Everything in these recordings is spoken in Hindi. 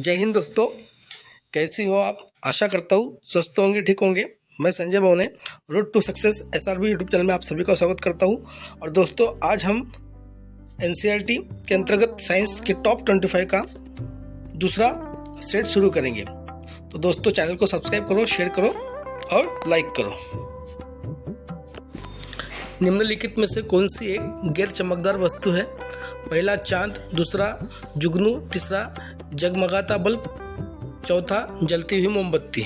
जय हिंद दोस्तों, कैसी हो आप। आशा करता हूँ स्वस्थ होंगे, ठीक होंगे। मैं Sanjay Bhavne road to success SRB YouTube channel में आप सभी का स्वागत करता हूँ। और दोस्तों, आज हम NCERT के अंतर्गत साइंस के टॉप 25 का दूसरा सेट शुरू करेंगे। तो दोस्तों, चैनल को सब्सक्राइब करो, शेयर करो और लाइक करो। निम्नलिखित में से कौन सी एक गैर चमकदार वस्तु है? पहला चांद, दूसरा जुगनू, तीसरा जगमगाता बल्ब, चौथा जलती हुई मोमबत्ती।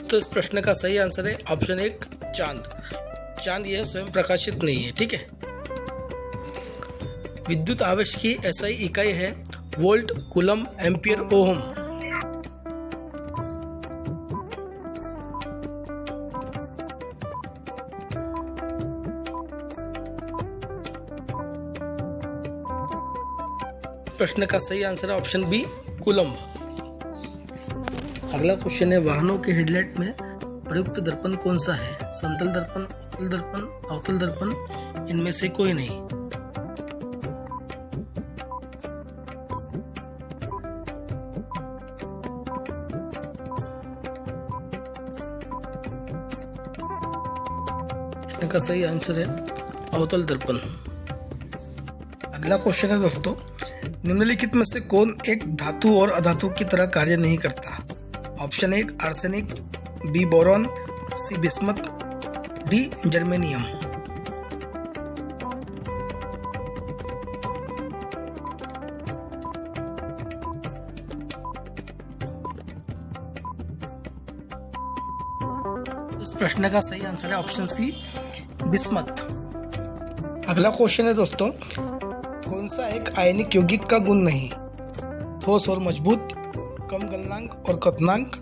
तो इस प्रश्न का सही आंसर है ऑप्शन 1 चांद। चांद यह स्वयं प्रकाशित नहीं है, ठीक है। विद्युत आवेश की SI इकाई है वोल्ट, कूलम, एम्पियर, ओम। प्रश्न का सही आंसर है ऑप्शन बी कूलम। अगला क्वेश्चन है, वाहनों के हेडलाइट में प्रयुक्त दर्पण कौन सा है? समतल दर्पण, उत्तल दर्पण, अवतल दर्पण, इनमें से कोई नहीं। का सही आंसर है अवतल दर्पण। अगला क्वेश्चन है दोस्तों, निम्नलिखित में से कौन एक धातु और अधातु की तरह कार्य नहीं करता? ऑप्शन 1 आर्सेनिक, बी बोरॉन, सी बिस्मथ, डी जर्मेनियम। इस प्रश्न का सही आंसर है ऑप्शन सी बिस्मथ। अगला क्वेश्चन है दोस्तों, कौन सा एक आयनिक यौगिक का गुण नहीं? ठोस और मजबूत, कम गलनांक और क्वथनांक,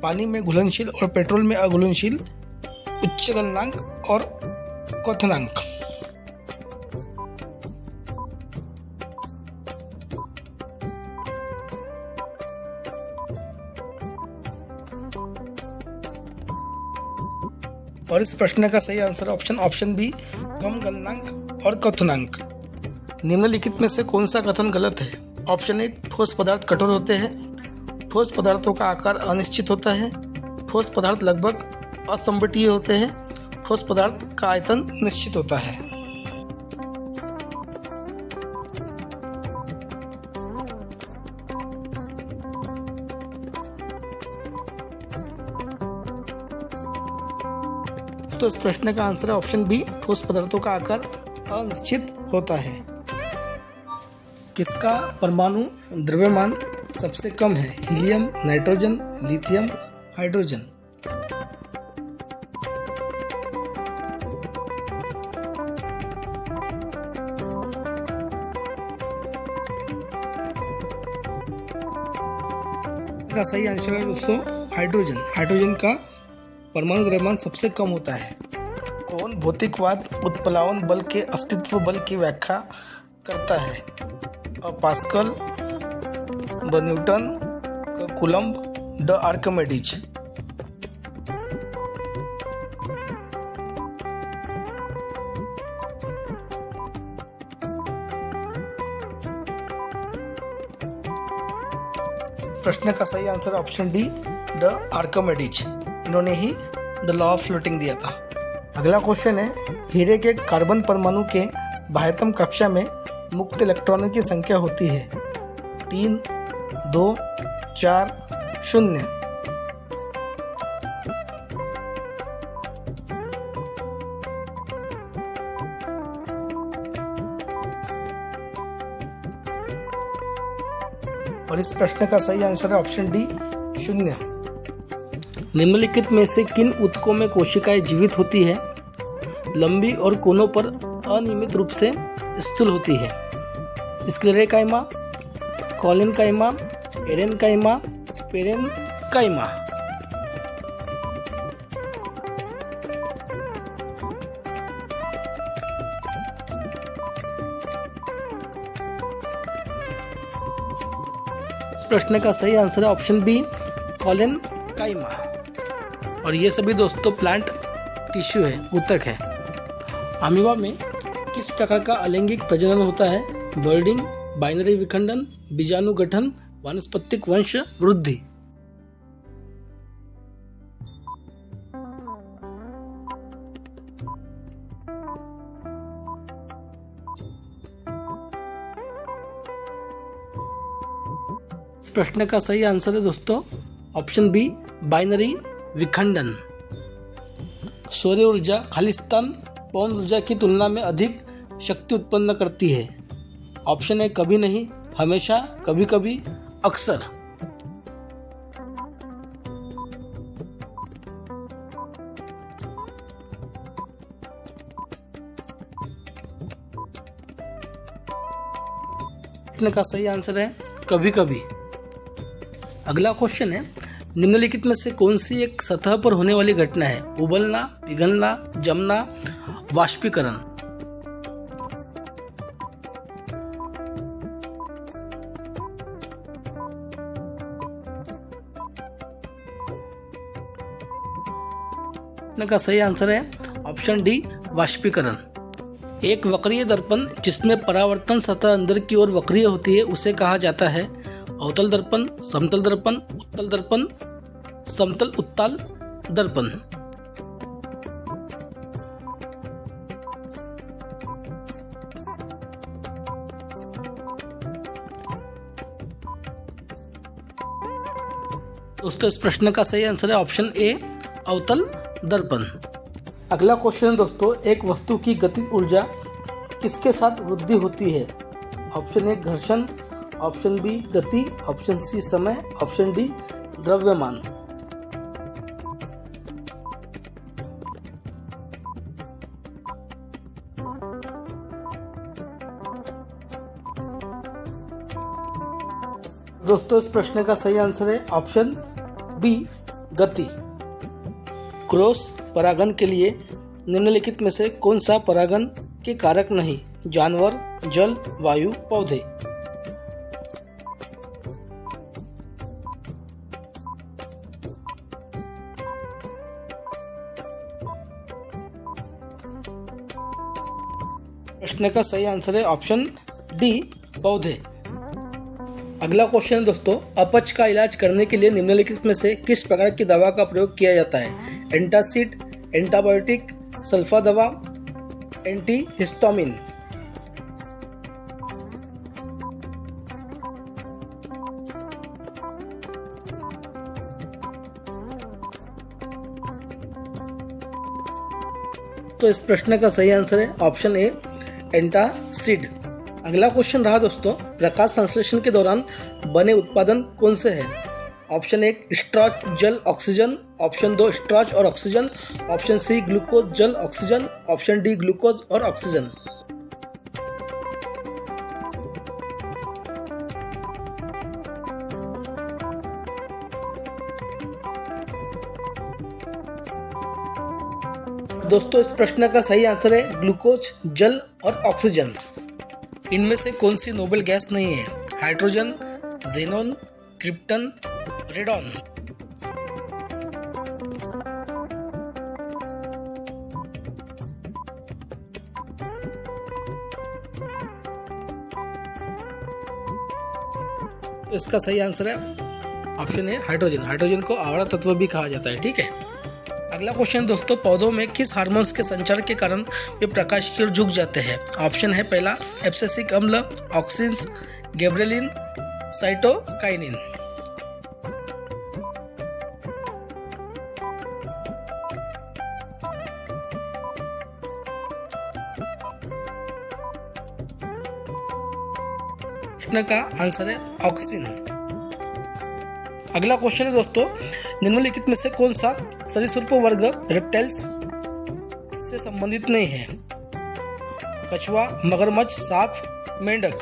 पानी में घुलनशील और पेट्रोल में अघुलनशील, उच्च गलनांक और क्वथनांक। और इस प्रश्न का सही आंसर ऑप्शन बी कम गलनांक और क्वथनांक। निम्नलिखित में से कौन सा कथन गलत है? ऑप्शन 1 ठोस पदार्थ कठोर होते हैं, ठोस पदार्थों का आकार अनिश्चित होता है, ठोस पदार्थ लगभग असंबटीय होते हैं, ठोस पदार्थ का आयतन निश्चित होता है। तो इस प्रश्न का आंसर है ऑप्शन बी ठोस पदार्थों का आकार अनिश्चित होता है। किसका परमाणु द्रव्यमान सबसे कम है? Helium, nitrogen, lithium, hydrogen. का सही आंसर है दोस्तों हाइड्रोजन। हाइड्रोजन का परमाणु द्रव्यमान सबसे कम होता है। कौन भौतिकवाद उत्प्लावन बल के अस्तित्व बल की व्याख्या करता है? पास्कल, ब न्यूटन, कूलम्ब, ड आर्किमिडीज। प्रश्न का सही आंसर ऑप्शन डी ड आर्किमिडीज। इन्होंने ही द लॉ ऑफ फ्लोटिंग दिया था। अगला क्वेश्चन है, हीरे के कार्बन परमाणु के बाह्यतम कक्षा में मुक्त इलेक्ट्रॉनों की संख्या होती है 3, 2, 4, 0। और इस प्रश्न का सही आंसर है ऑप्शन डी 0। निम्नलिखित में से किन ऊतकों में कोशिकाएं जीवित होती है? लंबी और कोनों पर अनियमित रूप से स्थूल होती है। स्क्लेरेकाइमा, कॉलिनकाइमा, एरेनकाइमा, पेरेनकाइमा। प्रश्न का सही आंसर है ऑप्शन बी कॉलिन काइमा। और ये सभी दोस्तों प्लांट टिश्यू है, ऊतक है। अमीबा में किस प्रकार का अलैंगिक प्रजनन होता है? बर्डिंग, बाइनरी विखंडन, बीजाणु गठन, वानस्पतिक वंश वृद्धि। इस प्रश्न का सही आंसर है दोस्तों ऑप्शन बी, बाइनरी विखंडन। सौर ऊर्जा खालिस्तान पवन ऊर्जा की तुलना में अधिक शक्ति उत्पन्न करती है। ऑप्शन ए, कभी नहीं, हमेशा, कभी कभी, अक्सर। प्रश्न का सही आंसर है कभी कभी। अगला क्वेश्चन है, निम्नलिखित में से कौन सी एक सतह पर होने वाली घटना है? उबलना, पिघलना, जमना, वाष्पीकरण। का सही आंसर है ऑप्शन डी, वाष्पीकरण। एक वक्रीय दर्पण जिसमें परावर्तन सतह अंदर की ओर वक्रीय होती है उसे कहा जाता है अवतल दर्पण, समतल दर्पण, उत्तल दर्पण, समतल उत्तल दर्पण। दोस्तों इस प्रश्न का सही आंसर है ऑप्शन ए, अवतल दर्पण। अगला क्वेश्चन दोस्तों, एक वस्तु की गतिज ऊर्जा किसके साथ वृद्धि होती है? ऑप्शन ए, घर्षण, ऑप्शन बी, गति, ऑप्शन सी, समय, ऑप्शन डी, द्रव्यमान। दोस्तों इस प्रश्न का सही आंसर है ऑप्शन बी, गति। क्रॉस परागण के लिए निम्नलिखित में से कौन सा परागण के कारक नहीं? जानवर, जल, वायु, पौधे। प्रश्न का सही आंसर है ऑप्शन डी, पौधे। अगला क्वेश्चन दोस्तों, अपच का इलाज करने के लिए निम्नलिखित में से किस प्रकार की दवा का प्रयोग किया जाता है? एंटासिड, एंटाबायोटिक, सल्फा दवा, एंटीहिस्टामिन। तो इस प्रश्न का सही आंसर है ऑप्शन ए, एंटासिड। अगला क्वेश्चन रहा दोस्तों, प्रकाश संश्लेषण के दौरान बने उत्पादन कौन से हैं? ऑप्शन एक, स्टार्च, जल, ऑक्सीजन, ऑप्शन दो, स्टार्च और ऑक्सीजन, ऑप्शन सी, ग्लूकोज, जल, ऑक्सीजन, ऑप्शन डी, ग्लूकोज और ऑक्सीजन। दोस्तों इस प्रश्न का सही आंसर है ग्लूकोज, जल और ऑक्सीजन। इनमें से कौन सी नोबेल गैस नहीं है? Hydrogen, xenon, krypton, radon. इसका सही आंसर है ऑप्शन है हाइड्रोजन। हाइड्रोजन को आवर्त तत्व भी कहा जाता है, ठीक है। अगला क्वेश्चन दोस्तों, पौधों में किस हार्मोन्स के संचार के कारण वे प्रकाश की ओर झुक जाते हैं? ऑप्शन है पहला, एब्सिसिक अम्ल, ऑक्सिन्स, गिबरेलिन, साइटोकाइनिन। प्रश्न का आंसर है ऑक्सिन। अगला क्वेश्चन है दोस्तों, निम्नलिखित में से कौन सा सरीसृप वर्ग रेप्टाइल्स से संबंधित नहीं है? कछुआ, मगरमच्छ, सांप, मेंढक।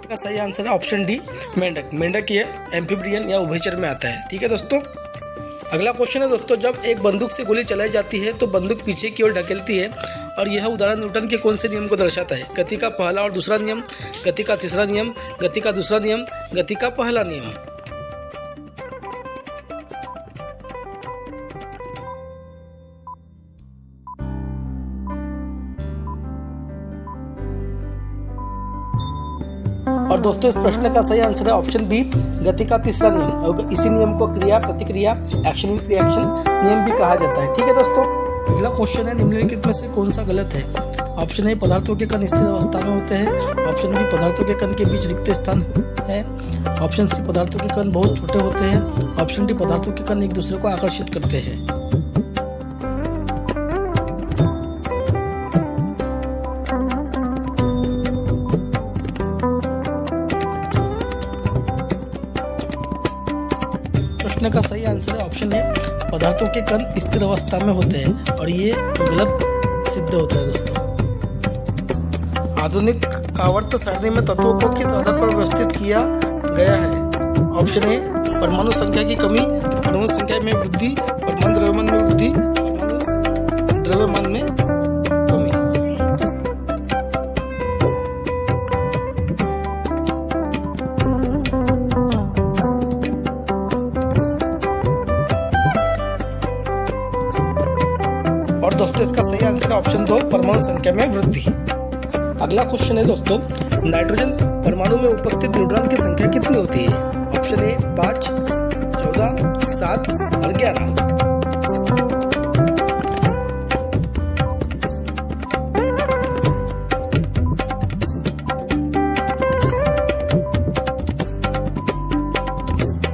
का सही आंसर है ऑप्शन डी, मेंढक। मेंढक ये एम्फीबियन या उभयचर में आता है, ठीक है दोस्तों। अगला क्वेश्चन है दोस्तों, जब एक बंदूक से गोली चलाई जाती है तो बंदूक पीछे की ओर ढकेलती है और यह उदाहरण न्यूटन के कौन से नियम को दर्शाता है? गति का पहला और दूसरा नियम, गति का तीसरा नियम, गति का दूसरा नियम, गति का पहला नियम। और दोस्तों इस प्रश्न का सही आंसर है ऑप्शन बी, गति का तीसरा नियम। और इसी नियम को क्रिया प्रतिक्रिया, एक्शन विथ रिएक्शन नियम भी कहा जाता है। ठीक है दोस्तों, अगला क्वेश्चन है, निम्नलिखित में से कौन सा गलत है? ऑप्शन ए, पदार्थों के कण स्थिर अवस्था में होते हैं। ऑप्शन बी, पदार्थों के कण के बीच रिक्त स्थान है। ऑप्शन सी, पदार्थों के कण बहुत छोटे होते हैं। ऑप्शन डी, पदार्थों के कण एक दूसरे को आकर्षित करते हैं। प्रश्न का सही आंसर है ऑप्शन ए, पदार्थों के कण स्थिर अवस्था में होते हैं और ये गलत सिद्ध होता है दोस्तों। आधुनिक आवर्त सारणी में तत्वों को किस आधार पर व्यवस्थित किया गया है? ऑप्शन ए, परमाणु संख्या की कमी, परमाणु संख्या में वृद्धि, परमाणु द्रव्यमान में वृद्धि, परमाणु द्रव्यमान में कमी। और दोस्तों इसका सही आंसर है ऑप्शन 2, परमाणु संख्या में वृद्धि। अगला क्वेश्चन है दोस्तों, नाइट्रोजन परमाणु में उपस्थित न्यूट्रॉन की संख्या कितनी होती है? ऑप्शन ए 5, 14, 7 और 11।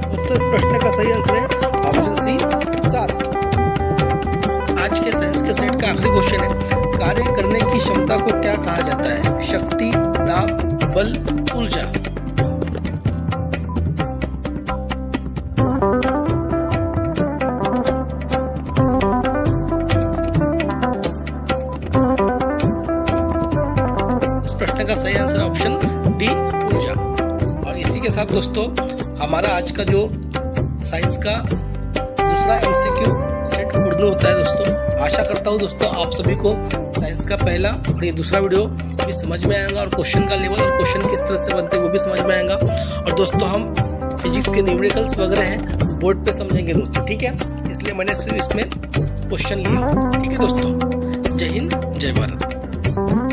दोस्तों इस प्रश्न का सही आंसर है ऑप्शन सी, 7। आज के साइंस के सेट का आखिरी क्वेश्चन है, कार्य करने की क्षमता को क्या कहा जाता है? शक्ति, दाब, बल, ऊर्जा। इस प्रश्न का सही आंसर ऑप्शन डी, ऊर्जा। और इसी के साथ दोस्तों हमारा आज का जो साइंस का दूसरा एमसीक्यू सेट पूर्ण होता है दोस्तों। आशा करता हूँ दोस्तों आप सभी को साइंस का पहला और ये दूसरा वीडियो भी समझ में आएगा और क्वेश्चन का लेवल और क्वेश्चन किस तरह से बनते हैं वो भी समझ में आएगा। और दोस्तों हम फिजिक्स के न्यूमेरिकल्स वगैरह हैं बोर्ड पे समझेंगे दोस्तों, ठीक है? इसलिए मैंने सिर्फ इसमें क्वेश्चन लिया। ठीक है दोस्तों, जय हिंद, जय भारत।